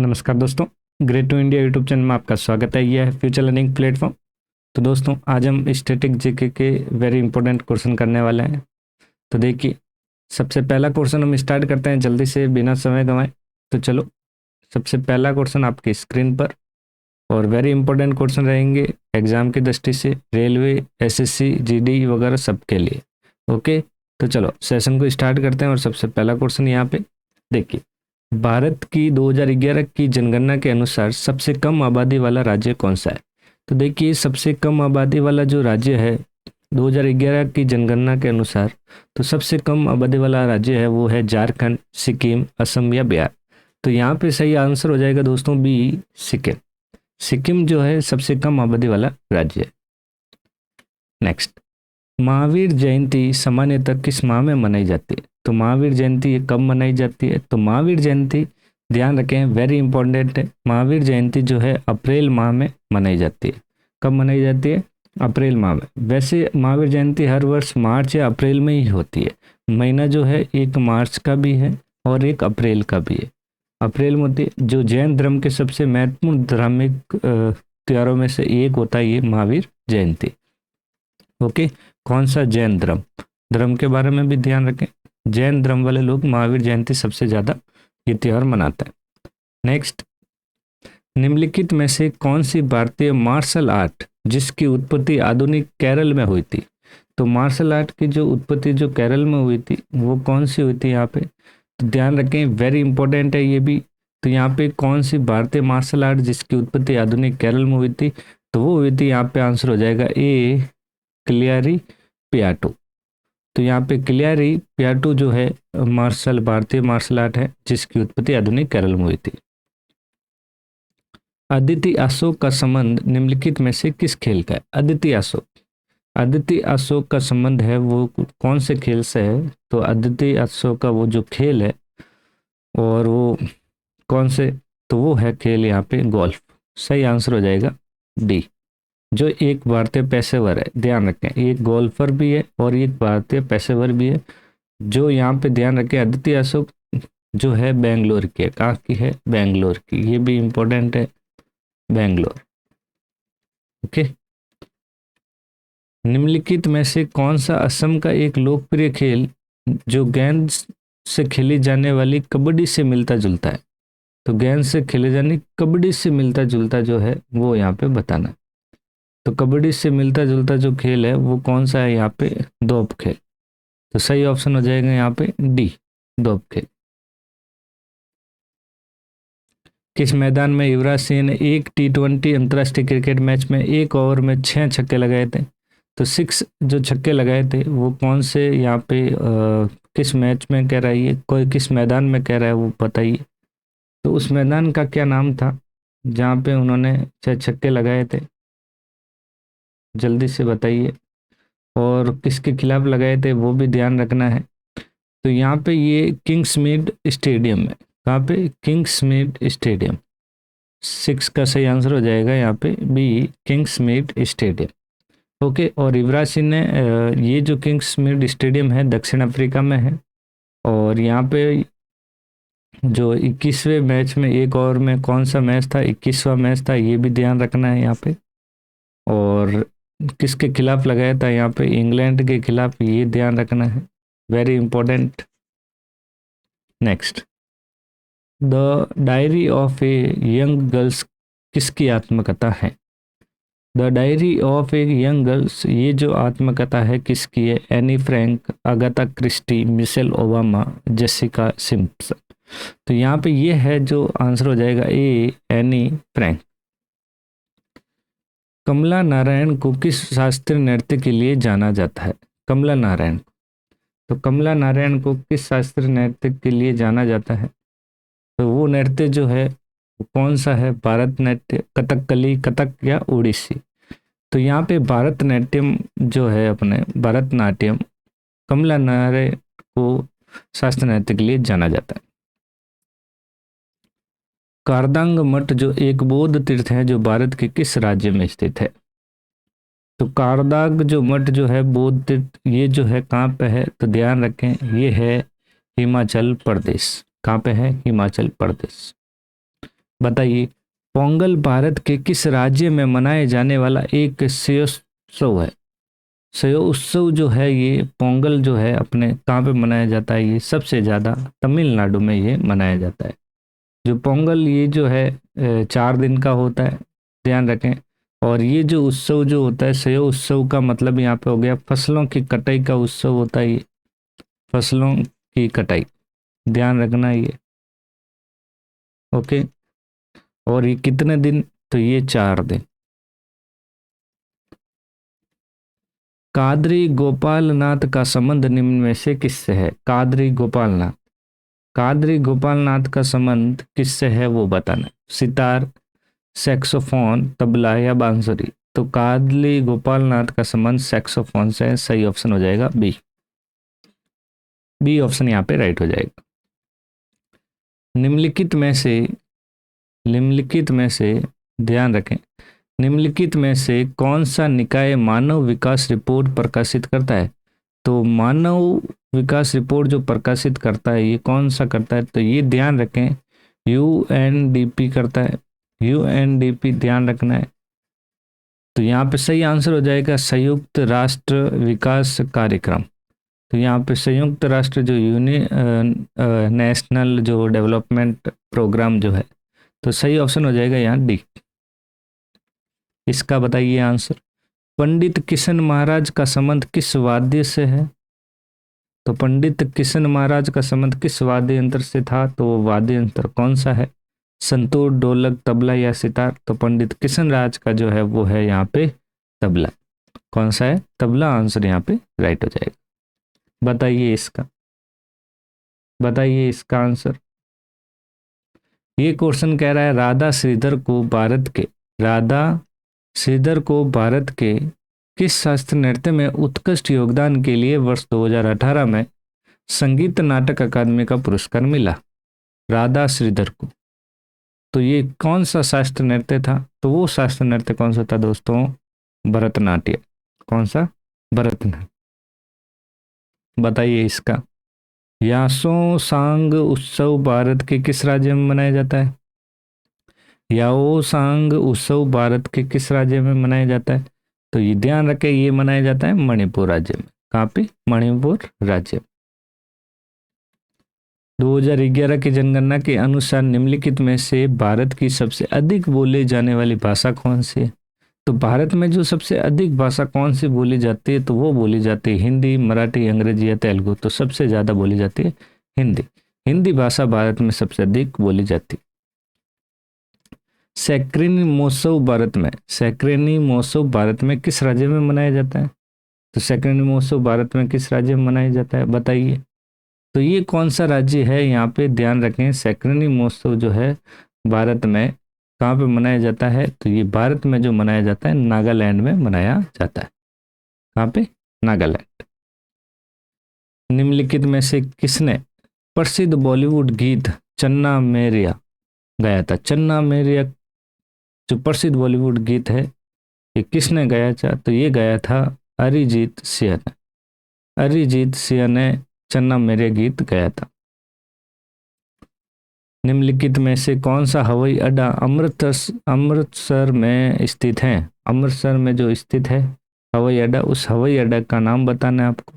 नमस्कार दोस्तों, great to India YouTube channel में आपका स्वागत है। यह है फ्यूचर लर्निंग प्लेटफॉर्म। तो दोस्तों, आज हम स्टैटिक जीके के वेरी इंपॉर्टेंट क्वेश्चन करने वाले हैं। तो देखिए, सबसे पहला क्वेश्चन हम स्टार्ट करते हैं जल्दी से बिना समय गंवाए। तो चलो, सबसे पहला क्वेश्चन आपकी स्क्रीन पर, और वेरी इंपॉर्टेंट क्वेश्चन रहेंगे एग्जाम की दृष्टि से, रेलवे, एसएससी, जीडी वगैरह सबके लिए। ओके, तो चलो सेशन को स्टार्ट करते हैं। और सबसे पहला क्वेश्चन यहाँ पे देखिए, भारत की 2011 की जनगणना के अनुसार सबसे कम आबादी वाला राज्य कौन सा है? तो देखिए, सबसे कम आबादी वाला जो राज्य है 2011 की जनगणना के अनुसार, तो सबसे कम आबादी वाला राज्य है वो है झारखंड, सिक्किम, असम या बिहार। तो यहाँ पे सही आंसर हो जाएगा दोस्तों बी, सिक्किम। सिक्किम जो है सबसे कम आबादी वाला राज्य है। नेक्स्ट, महावीर जयंती सामान्यतः किस माह में मनाई जाती है? तो महावीर जयंती कब मनाई जाती है? तो महावीर जयंती, ध्यान रखें, वेरी इंपॉर्टेंट है। महावीर जयंती जो है अप्रैल माह में मनाई जाती है। कब मनाई जाती है? अप्रैल माह में। वैसे महावीर जयंती हर वर्ष मार्च या अप्रैल में ही होती है। महीना जो है एक मार्च का भी है और एक अप्रैल का भी है। अप्रैल में होती है। जो जैन धर्म के सबसे महत्वपूर्ण धार्मिक त्योहारों में से एक होता है ये महावीर जयंती। ओके, कौन सा? जैन धर्म। धर्म के बारे में भी ध्यान रखें, जैन धर्म वाले लोग महावीर जयंती सबसे ज्यादा ये त्योहार मनाते हैं। नेक्स्ट, निम्नलिखित में से कौन सी भारतीय मार्शल आर्ट जिसकी उत्पत्ति आधुनिक केरल में हुई थी? तो मार्शल आर्ट की जो उत्पत्ति जो केरल में हुई थी वो कौन सी हुई थी यहाँ पे? तो ध्यान रखें, वेरी इंपॉर्टेंट है ये भी। तो यहाँ पे कौन सी भारतीय मार्शल आर्ट जिसकी उत्पत्ति आधुनिक केरल में हुई थी? तो वो हुई थी, यहाँ पे आंसर हो जाएगा ए, क्लियारी पियाटो। तो यहाँ पे क्लियारी पियाटो जो है भारतीय मार्शल आर्ट है जिसकी उत्पत्ति आधुनिक केरल में हुई थी। अदिति अशोक का संबंध निम्नलिखित में से किस खेल का है? अदिति अशोक का संबंध है वो कौन से खेल से है? तो अदिति अशोक का वो जो खेल है और वो कौन से, तो वो है खेल यहाँ पे गोल्फ। सही आंसर हो जाएगा डी, जो एक भारतीय पेशेवर है। ध्यान रखें, एक गोल्फर भी है और एक भारतीय पेशेवर भी है। जो यहाँ पे ध्यान रखें, अदिति अशोक जो है बेंगलोर की है। कहाँ की है? बेंगलोर की। ये भी इंपॉर्टेंट है, बेंगलोर। ओके, निम्नलिखित में से कौन सा असम का एक लोकप्रिय खेल जो गेंद से खेली जाने वाली कबड्डी से मिलता जुलता है? तो गेंद से खेले जाने कबड्डी से मिलता जुलता जो है वो यहाँ पे बताना। तो कबड्डी से मिलता जुलता जो खेल है वो कौन सा है यहाँ पे? दोप खेल। तो सही ऑप्शन हो जाएगा यहाँ पे डी, दोप खेल। किस मैदान में युवराज सिंह ने एक T20 अंतर्राष्ट्रीय क्रिकेट मैच में एक ओवर में 6 छक्के लगाए थे? तो 6 जो छक्के लगाए थे वो कौन से यहाँ पे किस मैच में कह रहा है ये, कोई किस मैदान में कह रहा है वो बताइए। तो उस मैदान का क्या नाम था जहाँ पे उन्होंने 6 छक्के लगाए थे? जल्दी से बताइए। और किसके खिलाफ लगाए थे वो भी ध्यान रखना है। तो यहाँ पे ये किंग्समेड स्टेडियम है। कहाँ पे? किंग्समेड स्टेडियम। 6 का सही आंसर हो जाएगा यहाँ पे बी, किंग्समेड स्टेडियम। ओके, और युवराज सिंह ने ये जो किंग्समेड स्टेडियम है दक्षिण अफ्रीका में है। और यहाँ पे जो 21वें मैच में एक ओवर में कौन सा मैच था? 21वां मैच था, ये भी ध्यान रखना है यहाँ पे। और किसके खिलाफ लगाया था यहाँ पे? इंग्लैंड के खिलाफ, ये ध्यान रखना है, very important. Next, the diary of a young girls किसकी आत्मकथा है? The diary of a young girls, ये जो आत्मकथा है किसकी है? Anne Frank, Agatha Christie, Michelle Obama, Jessica Simpson. तो यहाँ पे ये है जो आंसर हो जाएगा A, Anne Frank. Kamala Narayan को किस शास्त्रीय नृत्य के लिए जाना जाता है? कमला नारायण, तो कमला नारायण को किस शास्त्रीय नृत्य के लिए जाना जाता है? तो वो नृत्य जो है वो कौन सा है? भरतनाट्यम, कथकली, कथक या ओडिसी? तो यहाँ पे भरतनाट्यम जो है, अपने भरतनाट्यम, कमला नारायण को शास्त्रीय नृत्य के लिए जाना जाता है। कारदांग मठ जो एक बौद्ध तीर्थ है जो भारत के किस राज्य में स्थित है? तो कारदाग जो मठ जो है बौद्ध तीर्थ, ये जो है कहाँ पे है? तो ध्यान रखें, ये है हिमाचल प्रदेश। कहाँ पे है? हिमाचल प्रदेश। बताइए पोंगल भारत के किस राज्य में मनाए जाने वाला एक उत्सव है। सयो उत्सव जो है ये पोंगल जो है अपने कहाँ पे मनाया जाता है, ये सबसे ज़्यादा तमिलनाडु में ये मनाया जाता है। जो पोंगल ये जो है 4 दिन का होता है, ध्यान रखें। और ये जो उत्सव जो होता है सयो उत्सव का मतलब यहाँ पे हो गया फसलों की कटाई का उत्सव होता है ये, फसलों की कटाई, ध्यान रखना ये। ओके। और ये कितने दिन, तो ये 4 दिन। कादरी गोपालनाथ का संबंध निम्न में से किससे है। कादरी गोपालनाथ, कादरी गोपालनाथ का संबंध किससे है वो बताना। सितार, सैक्सोफोन, तबला या बांसुरी। तो कादरी गोपालनाथ का संबंध सैक्सोफोन से है, सही ऑप्शन हो जाएगा बी। बी ऑप्शन यहाँ पे राइट हो जाएगा। निम्नलिखित में से ध्यान रखें, निम्नलिखित में से कौन सा निकाय मानव विकास रिपोर्ट प्रकाशित करता है। तो मानव विकास रिपोर्ट जो प्रकाशित करता है ये कौन सा करता है, तो ये ध्यान रखें यूएनडीपी करता है, यूएनडीपी ध्यान रखना है। तो यहाँ पे सही आंसर हो जाएगा संयुक्त राष्ट्र विकास कार्यक्रम। तो यहाँ पे संयुक्त राष्ट्र जो नेशनल जो डेवलपमेंट प्रोग्राम जो है, तो सही ऑप्शन हो जाएगा यहाँ डी। इसका बताइए आंसर। पंडित किशन महाराज का संबंध किस वाद्य से है। तो पंडित किशन महाराज का संबंध किस वाद्य यंत्र से था, तो वो वाद्य यंत्र कौन सा है। संतूर, ढोलक, तबला या सितार। तो पंडित किशन राज का जो है वो है यहाँ पे तबला। कौन सा है, तबला। आंसर यहाँ पे राइट हो जाएगा। बताइए इसका आंसर। ये क्वेश्चन कह रहा है राधा श्रीधर को भारत के किस शास्त्रीय नृत्य में उत्कृष्ट योगदान के लिए वर्ष 2018 में संगीत नाटक अकादमी का पुरस्कार मिला। राधा श्रीधर को, तो ये कौन सा शास्त्रीय नृत्य था, तो वो शास्त्रीय नृत्य कौन सा था दोस्तों, भरतनाट्यम। कौन सा, भरतनाट्यम। बताइए इसका। यासों सांग उत्सव भारत के किस राज्य में मनाया जाता है। याओ सांग उत्सव भारत के किस राज्य में मनाया जाता है, तो ये ध्यान रखें ये मनाया जाता है मणिपुर राज्य में। कहाँ पे, मणिपुर राज्य। 2011 की जनगणना के अनुसार निम्नलिखित में से भारत की सबसे अधिक बोले जाने वाली भाषा कौन सी है। तो भारत में जो सबसे अधिक भाषा कौन सी बोली जाती है, तो वो बोली जाती है हिंदी, मराठी, अंग्रेजी या तेलुगु। तो सबसे ज़्यादा बोली जाती है हिंदी भाषा भारत में सबसे अधिक बोली जाती है। सैक्रेनी महोत्सव भारत में किस राज्य में मनाया जाता है। तो सैक्रेनी महोत्सव भारत में किस राज्य में मनाया जाता है, बताइए। तो ये कौन सा राज्य है, यहाँ पे ध्यान रखें। सैक्रेनी महोत्सव जो है भारत में कहाँ पे मनाया जाता है, तो ये भारत में जो मनाया जाता है नागालैंड में मनाया जाता है। कहाँ पे, नागालैंड। निम्नलिखित में से किसने प्रसिद्ध बॉलीवुड गीत चन्ना मेरेया गाया था। चन्ना मेरेया जो प्रसिद्ध बॉलीवुड गीत है ये किसने गाया था, तो ये गाया था अरिजीत सिंह ने चन्ना मेरेया गीत गाया था। निम्नलिखित में से कौन सा हवाई अड्डा अमृतसर में स्थित है। अमृतसर में जो स्थित है हवाई अड्डा, उस हवाई अड्डा का नाम बताना है आपको।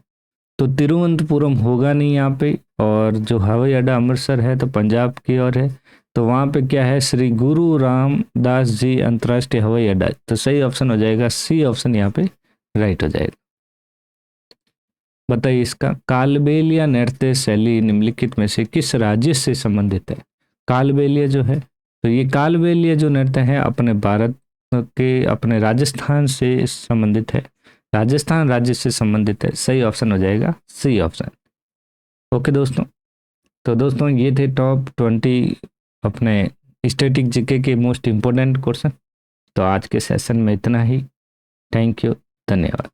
तो तिरुवनंतपुरम होगा नहीं यहाँ पे, और जो हवाई अड्डा अमृतसर है तो पंजाब की ओर है। तो वहाँ पे क्या है, श्री गुरु रामदास जी अंतर्राष्ट्रीय हवाई अड्डा। तो सही ऑप्शन हो जाएगा सी ऑप्शन यहाँ पे राइट हो जाएगा। बताइए इसका। कालबेलिया नृत्य शैली निम्नलिखित में से किस राज्य से संबंधित है। कालबेलिया जो है, तो ये कालबेलिया जो नृत्य है अपने भारत के अपने राजस्थान से संबंधित है, राजस्थान राज्य से संबंधित है। सही ऑप्शन हो जाएगा सी ऑप्शन। ओके दोस्तों, तो दोस्तों ये थे टॉप 20 अपने स्टैटिक जीके के मोस्ट इम्पोर्टेंट क्वेश्चन। तो आज के सेशन में इतना ही। थैंक यू, धन्यवाद।